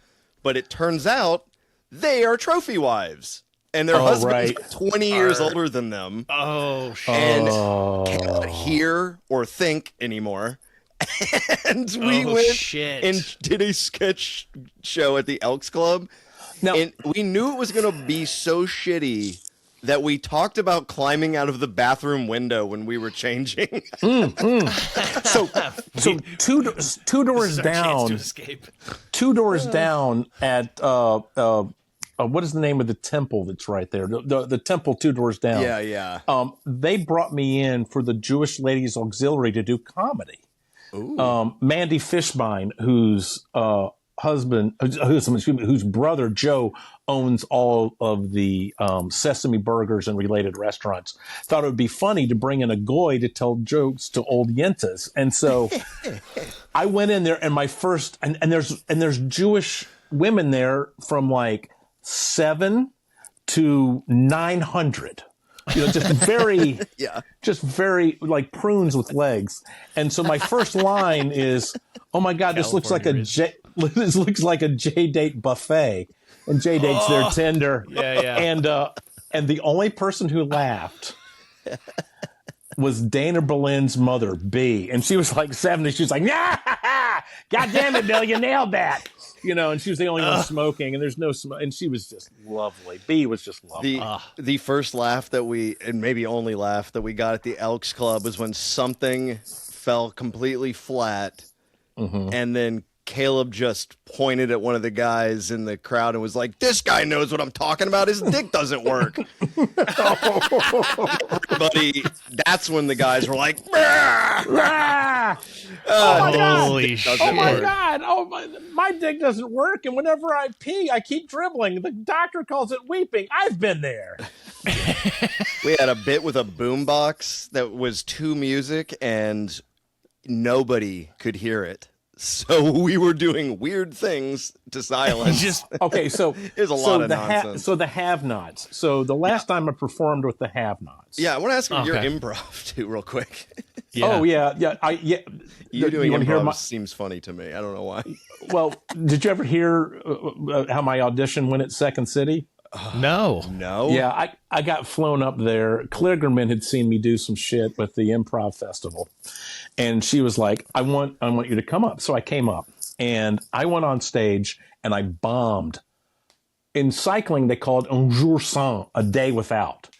But it turns out they are trophy wives. And their husbands right. are 20 years older than them Oh, shit. and cannot hear or think anymore. And we Oh, went shit. and did a sketch show at the Elks Club. Now, And we knew it was going to be so shitty that we talked about climbing out of the bathroom window when we were changing. so two doors This is our chance to down, escape. at what is the name of the temple that's right there? The temple 2 doors down. yeah. They brought me in for the Jewish Ladies Auxiliary to do comedy. Mandy Fishbein, whose brother Joe owns all of the Sesame Burgers and related restaurants, thought it would be funny to bring in a goy to tell jokes to old yentas. And so I went in there, and my first and there's Jewish women there from like 7 to 900. Just very, just very like prunes with legs. And so my first line is, "Oh my God, this looks like a J-Date buffet." And J-Date's their tender. Yeah. And the only person who laughed was Dana Berlin's mother, B. And she was like 70. She was like, "Yeah, God damn it, Bill, you nailed that." And she was the only one smoking, and there's no smoke. And she was just lovely. B was just lovely. The first laugh and maybe only laugh that we got at the Elks Club was when something fell completely flat, and then Caleb just pointed at one of the guys in the crowd and was like, "This guy knows what I'm talking about. His dick doesn't work." Everybody, that's when the guys were like, Ah! Oh my God! Holy shit. Oh my God! Oh my dick doesn't work, and whenever I pee, I keep dribbling. The doctor calls it weeping. I've been there. We had a bit with a boombox that was to music, and nobody could hear it. So we were doing weird things to silence. Okay, so There's a lot of nonsense. So the Have-Nots. So the last time I performed with the Have-Nots. Yeah, I want to ask you your Okay. improv too, real quick. Oh yeah. You doing wanna improv seems funny to me. I don't know why. Well, did you ever hear how my audition went at Second City? No. No. Yeah, I got flown up there. Kligerman had seen me do some shit with the improv festival. And she was like, I want you to come up. So I came up, and I went on stage, and I bombed. In cycling, they call it un jour sans, a day without.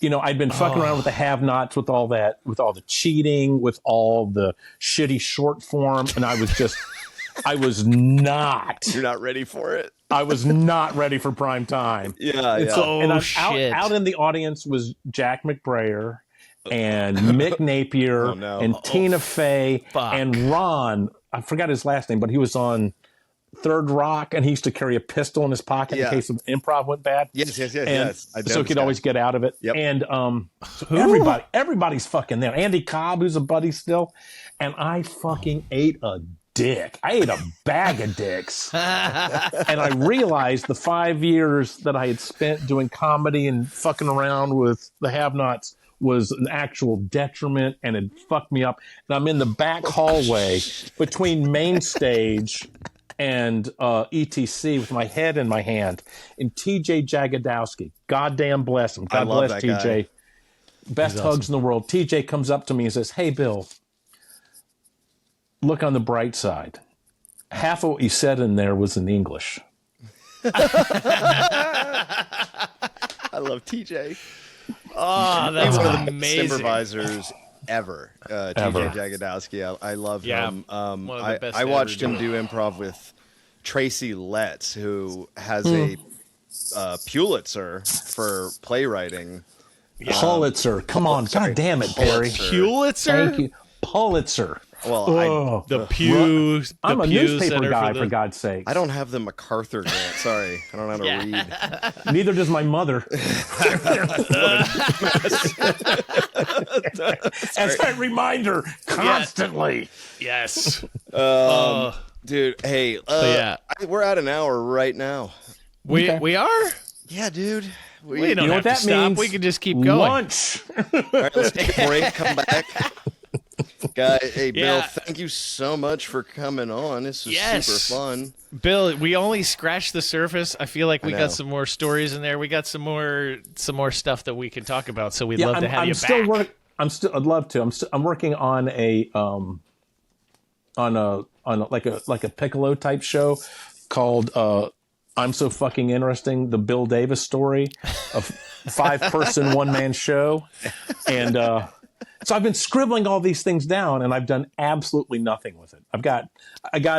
I'd been fucking around with the Have-Nots, with all that, with all the cheating, with all the shitty short form, and I was not. You're not ready for it. I was not ready for prime time. Yeah, yeah. Oh, And shit. out in the audience was Jack McBrayer and Mick Napier and Tina Fey fuck. and Ron. I forgot his last name, but he was on Third Rock, and he used to carry a pistol in his pocket in case improv went bad. Yes. I know So he this could guy. always get out of it. Yep. And so everybody's fucking there. Andy Cobb, who's a buddy still, and I fucking ate a dick. I ate a bag of dicks. And I realized the 5 years that I had spent doing comedy and fucking around with the Have-Nots was an actual detriment, and it fucked me up. And I'm in the back hallway between main stage and ETC with my head in my hand. And TJ Jagodowski, goddamn bless him. I God love bless that guy. TJ. Best hugs in the world. TJ comes up to me and says, "Hey, Bill, look on the bright side. Half of what you said in there was in English." I love TJ. Oh, that's He's one of the best amazing. improvisers ever. TJ Jagodowski. I love Yeah, him. one of the best I to watched ever him do do improv with Tracy Letts, who has a Pulitzer for playwriting. Pulitzer. Come on. sorry, God damn it, Perry. Pulitzer. Pulitzer. Thank you. Pulitzer. Well, The Pew. I'm the a Pew newspaper Center guy, the- for God's sake. I don't have the MacArthur grant. Sorry, I don't know how to read. Neither does my mother. As a reminder, constantly. Yes. Dude, hey, yeah. we're at an hour right now. We are. Yeah, dude. We don't You know have what to that stop. means? We can just keep going. Lunch. All right, let's take a break. Come back. Guy, hey, Bill, Yeah. thank you so much for coming on. This was Yes. super fun. Bill, we only scratched the surface. I feel like we know. got some more stories in there. We got some more stuff that we can talk about. So we'd Yeah, love to have you back. I'd love to. I'm working on a like a Piccolo type show called I'm So Fucking Interesting, the Bill Davis story, a 5-person one-man show. And so I've been scribbling all these things down, and I've done absolutely nothing with it. I got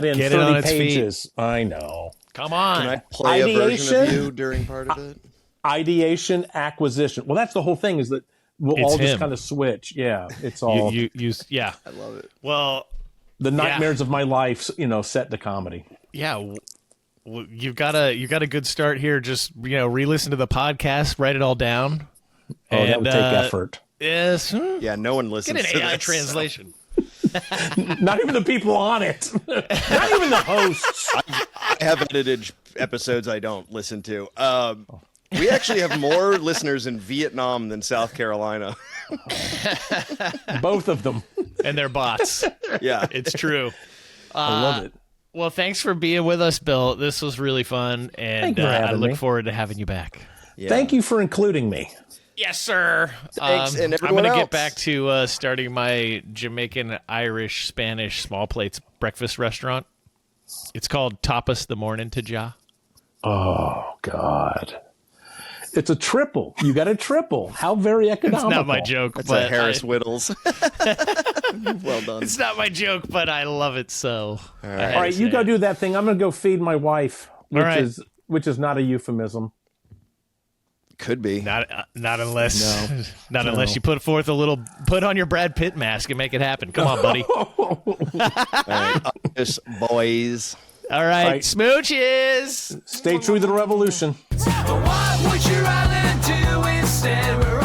in Get it on 30 its feet. pages. I know. Come on. Can I play a version of Ideation? you during part of it? Ideation, acquisition. Well, that's the whole thing, is that we'll It's all just him. kind of switch. Yeah, it's all Yeah. I love it. Well, the nightmares of my life, set to comedy. yeah. You've got a good start here. Just re-listen to the podcast, write it all down. Oh, that would take And, effort. Yes. Yeah, no one listens Get an to AI this. translation. Not even the people on it. Not even the hosts. I have edited episodes I don't listen to. We actually have more listeners in Vietnam than South Carolina. Both of them. And they're bots. Yeah. It's true. I love it. Well, thanks for being with us, Bill. This was really fun, and Thank you for I having look me. forward to having you back. Yeah. Thank you for including me. Yes, sir. Thanks, and I'm everyone going to else. get back to starting my Jamaican, Irish, Spanish small plates breakfast restaurant. It's called Tapas the Morning to Ja. Oh, God. It's a triple. You got a triple. How very It's economical. not my joke, That's but a Harris Whittles. Well done. it's not my joke, but I love it so. All right. All right, you go do that thing. I'm going to go feed my wife, which right. which is not a euphemism. Could be. Not unless unless you put on your Brad Pitt mask and make it happen. Come on, buddy. All right. Just boys. All right, right. smooches. Stay true to the revolution. What would you rather do instead? We're